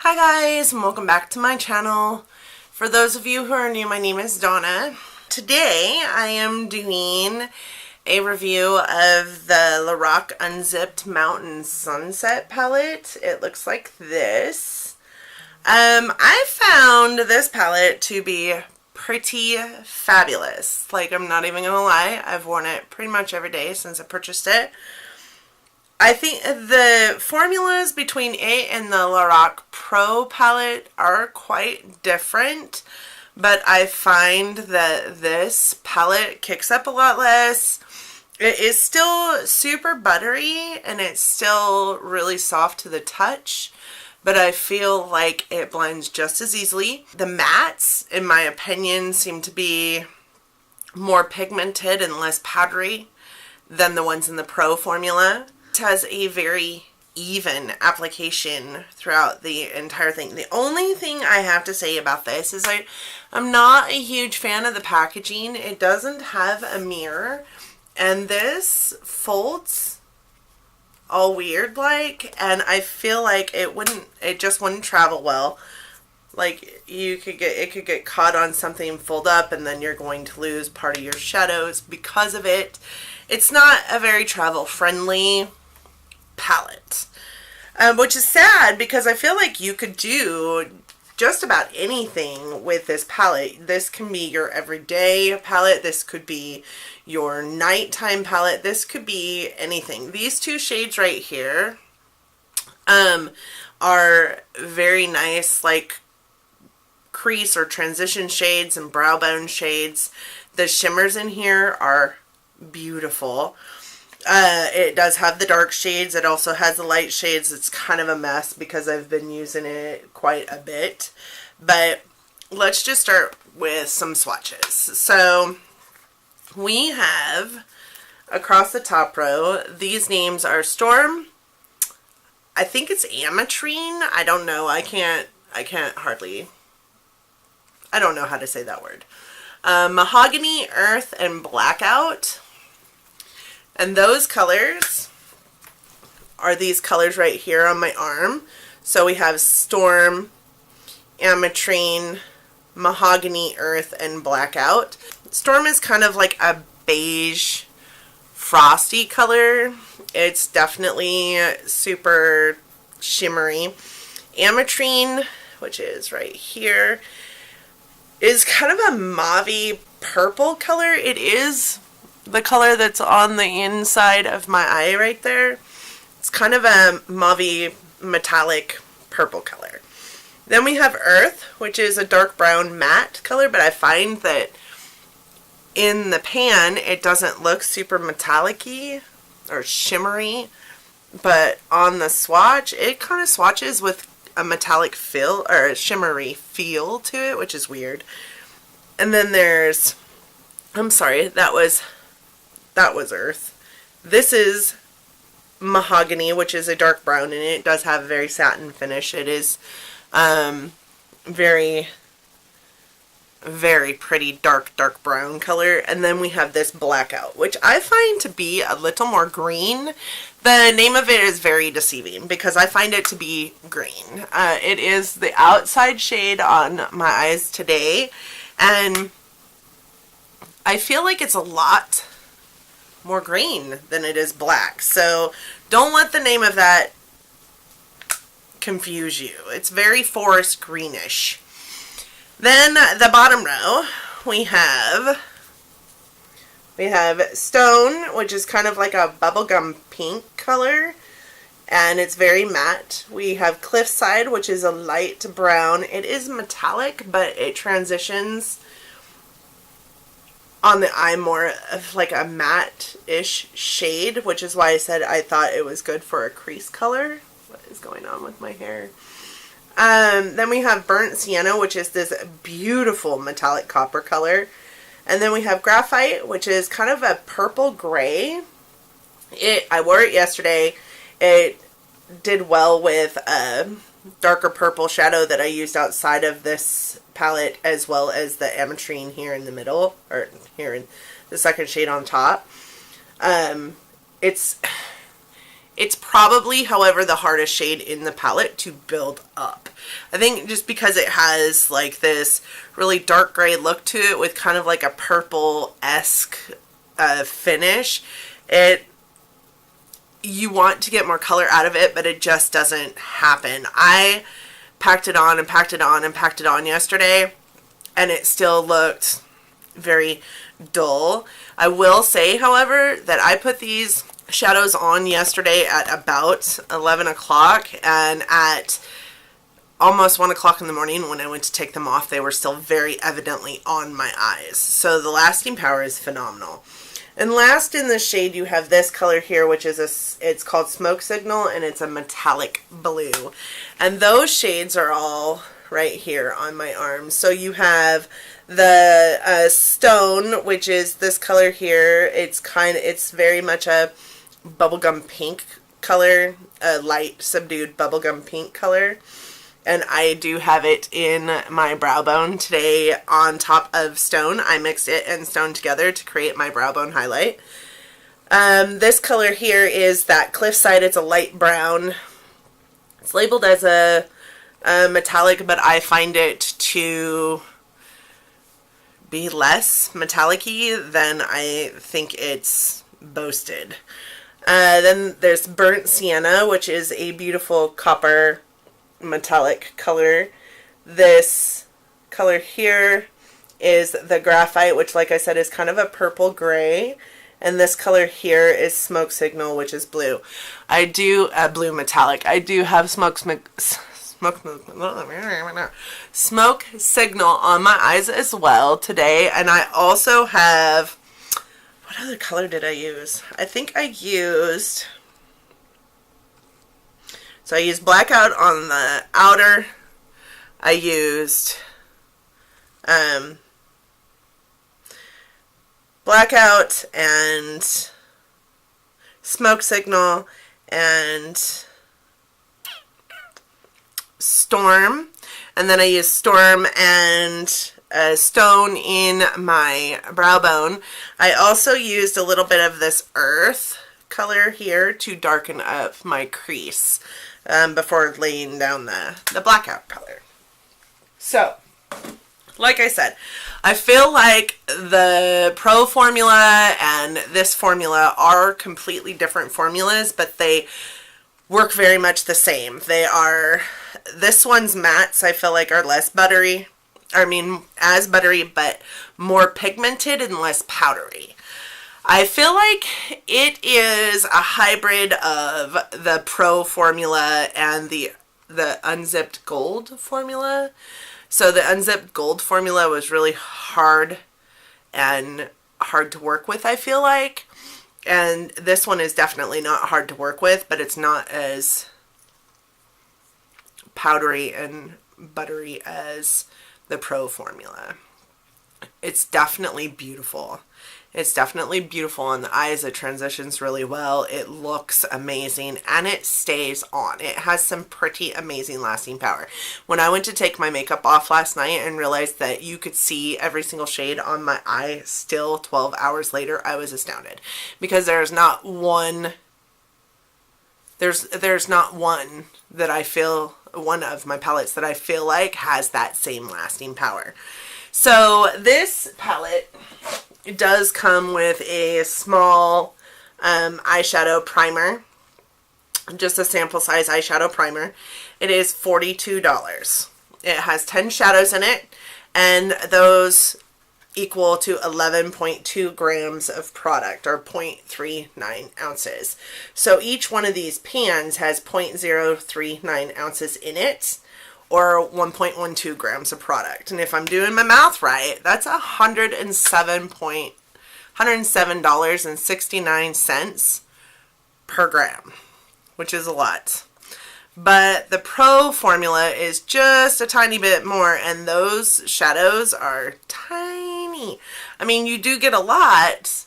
Hi guys, and welcome back to my channel. For those of you who are new, my name is Donna. Today I am doing a review of the Lorac Unzipped Mountain Sunset palette. It looks like this. I found this palette to be pretty fabulous. Like, I'm not even gonna lie, I've worn it pretty much every day since I purchased it. I think the formulas between it and the Lorac Pro palette are quite different, but I find that this palette kicks up a lot less. It is still super buttery and it's still really soft to the touch, but I feel like it blends just as easily. The mattes, in my opinion, seem to be more pigmented and less powdery than the ones in the Pro formula. Has a very even application throughout the entire thing. The only thing I have to say about this is I'm not a huge fan of the packaging. It doesn't have a mirror, and this folds all weird like, and I feel like it just wouldn't travel well. Like, it could get caught on something, fold up, and then you're going to lose part of your shadows because of it. It's not a very travel friendly palette, which is sad because I feel like you could do just about anything with this palette. This can be your everyday palette. This could be your nighttime palette. This could be anything. These two shades right here are very nice, like crease or transition shades and brow bone shades. The shimmers in here are beautiful. It does have the dark shades. It also has the light shades. It's kind of a mess because I've been using it quite a bit. But let's just start with some swatches. So we have, across the top row, these names are Storm. I think it's Ametrine. I don't know. I don't know how to say that word. Mahogany, Earth, and Blackout. And those colors are these colors right here on my arm. So we have Storm, Ametrine, Mahogany, Earth, and Blackout. Storm is kind of like a beige, frosty color. It's definitely super shimmery. Ametrine, which is right here, is kind of a mauvey purple color. It is the color that's on the inside of my eye right there. It's kind of a mauvey metallic purple color. Then we have Earth, which is a dark brown matte color, but I find that in the pan it doesn't look super metallic-y or shimmery, but on the swatch it kind of swatches with a metallic feel or a shimmery feel to it, which is weird. And then there's, I'm sorry, that was Earth. This is Mahogany, which is a dark brown, and it does have a very satin finish. It is very, very pretty dark brown color. And then we have this Blackout, which I find to be a little more green. The name of it is very deceiving because I find it to be green. It is the outside shade on my eyes today, and I feel like it's a lot more green than it is black. So don't let the name of that confuse you. It's very forest greenish. Then the bottom row, we have Stone, which is kind of like a bubblegum pink color, and it's very matte. We have Cliffside, which is a light brown. It is metallic, but it transitions on the eye more of like a matte-ish shade, which is why I said I thought it was good for a crease color. What is going on with my hair? Then we have Burnt Sienna, which is this beautiful metallic copper color. And then we have Graphite, which is kind of a purple gray. I wore it yesterday. It did well with a darker purple shadow that I used outside of this palette, as well as the Ametrine here in the middle, or here in the second shade on top. It's It's probably, however, the hardest shade in the palette to build up. I think just because it has like this really dark gray look to it with kind of like a purple-esque finish, you want to get more color out of it, but it just doesn't happen. I packed it on and packed it on and packed it on yesterday, and it still looked very dull. I will say, however, that I put these shadows on yesterday at about 11 o'clock, and at almost 1 o'clock in the morning when I went to take them off, they were still very evidently on my eyes. So the lasting power is phenomenal. And last in the shade, you have this color here, which is it's called Smoke Signal, and it's a metallic blue. And those shades are all right here on my arms. So you have the Stone, which is this color here. It's very much a bubblegum pink color, a light subdued bubblegum pink color. And I do have it in my brow bone today on top of Stone. I mixed it and Stone together to create my brow bone highlight. This color here is that Cliffside. It's a light brown. It's labeled as a metallic, but I find it to be less metallic-y than I think it's boasted. Then there's Burnt Sienna, which is a beautiful copper metallic color. This color here is the Graphite, which, like I said, is kind of a purple gray. And this color here is Smoke Signal, which is blue. I do blue metallic. I do have Smoke Signal on my eyes as well today. And I also have, what other color did I use? I think I used, so I used Blackout on the outer. I used Blackout and Smoke Signal and Storm. And then I used Storm and Stone in my brow bone. I also used a little bit of this Earth color here to darken up my crease before laying down the Blackout color. So, like I said, I feel like the Pro formula and this formula are completely different formulas, but they work very much the same. They are, this one's mattes I feel like are less buttery. I mean, as buttery, but more pigmented and less powdery. I feel like it is a hybrid of the Pro formula and the Unzipped Gold formula. So the Unzipped Gold formula was really hard to work with, I feel like. And this one is definitely not hard to work with, but it's not as powdery and buttery as the Pro formula. It's definitely beautiful. It's definitely beautiful on the eyes. It transitions really well. It looks amazing and it stays on. It has some pretty amazing lasting power. When I went to take my makeup off last night and realized that you could see every single shade on my eye still 12 hours later, I was astounded, because there's not one that I feel, one of my palettes that I feel like has that same lasting power. So this palette, it does come with a small eyeshadow primer, just a sample size eyeshadow primer. It is $42. It has 10 shadows in it, and those equal to 11.2 grams of product, or 0.39 ounces. So each one of these pans has 0.039 ounces in it, or 1.12 grams of product. And if I'm doing my math right, that's $107.69 per gram, which is a lot. But the Pro formula is just a tiny bit more, and those shadows are tiny. I mean, you do get a lot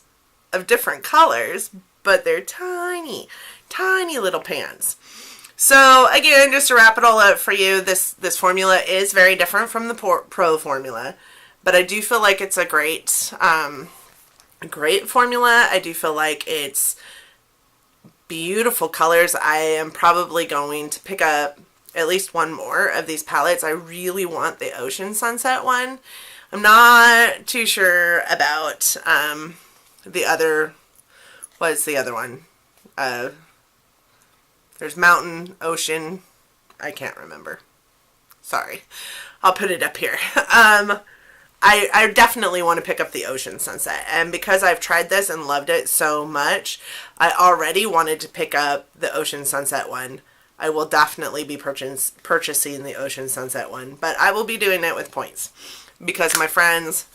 of different colors, but they're tiny, tiny little pans. So again, just to wrap it all up for you, this formula is very different from the Pro formula, but I do feel like it's a great formula. I do feel like it's beautiful colors. I am probably going to pick up at least one more of these palettes. I really want the Ocean Sunset one. I'm not too sure about the other, what's the other one? There's Mountain, Ocean, I can't remember. Sorry. I'll put it up here. I definitely want to pick up the Ocean Sunset, and because I've tried this and loved it so much, I already wanted to pick up the Ocean Sunset one. I will definitely be purchasing the Ocean Sunset one, but I will be doing it with points because my friends,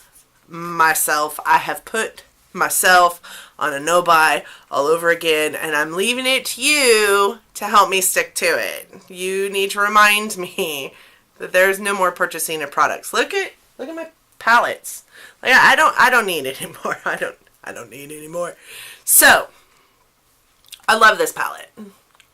myself, I have put myself on a no-buy all over again, and I'm leaving it to you to help me stick to it. You need to remind me that there's no more purchasing of products. Look at my palettes. Like, I don't need it anymore. I don't need it anymore. So I love this palette.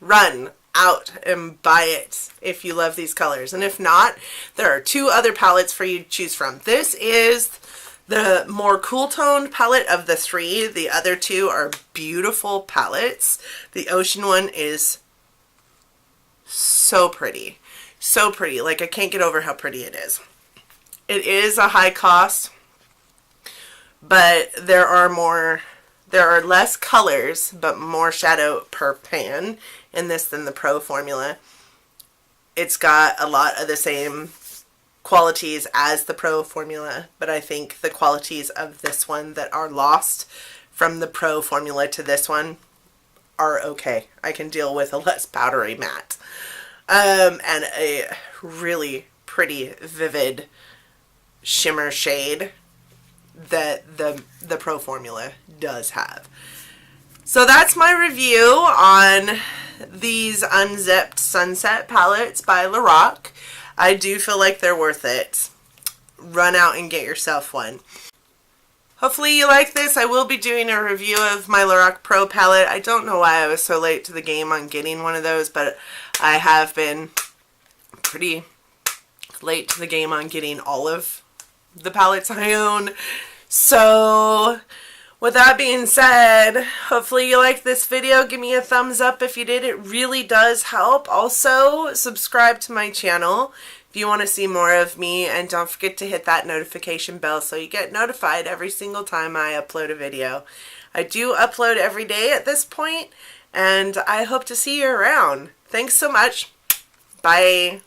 Run out and buy it if you love these colors, and if not, there are two other palettes for you to choose from. This is the more cool toned palette of the three. The other two are beautiful palettes. The Ocean one is so pretty. So pretty. Like, I can't get over how pretty it is. It is a high cost, but there are less colors, but more shadow per pan in this than the Pro formula. It's got a lot of the same qualities as the Pro formula, but I think the qualities of this one that are lost from the Pro formula to this one are okay. I can deal with a less powdery matte. And a really pretty vivid shimmer shade that the Pro formula does have. So that's my review on these unzipped Sunset palettes by Lorac. I do feel like they're worth it. Run out and get yourself one. Hopefully you like this. I will be doing a review of my Lorac Pro palette. I don't know why I was so late to the game on getting one of those, but I have been pretty late to the game on getting all of the palettes I own. So with that being said, hopefully you liked this video. Give me a thumbs up if you did. It really does help. Also, subscribe to my channel if you want to see more of me, and don't forget to hit that notification bell so you get notified every single time I upload a video. I do upload every day at this point, and I hope to see you around. Thanks so much. Bye.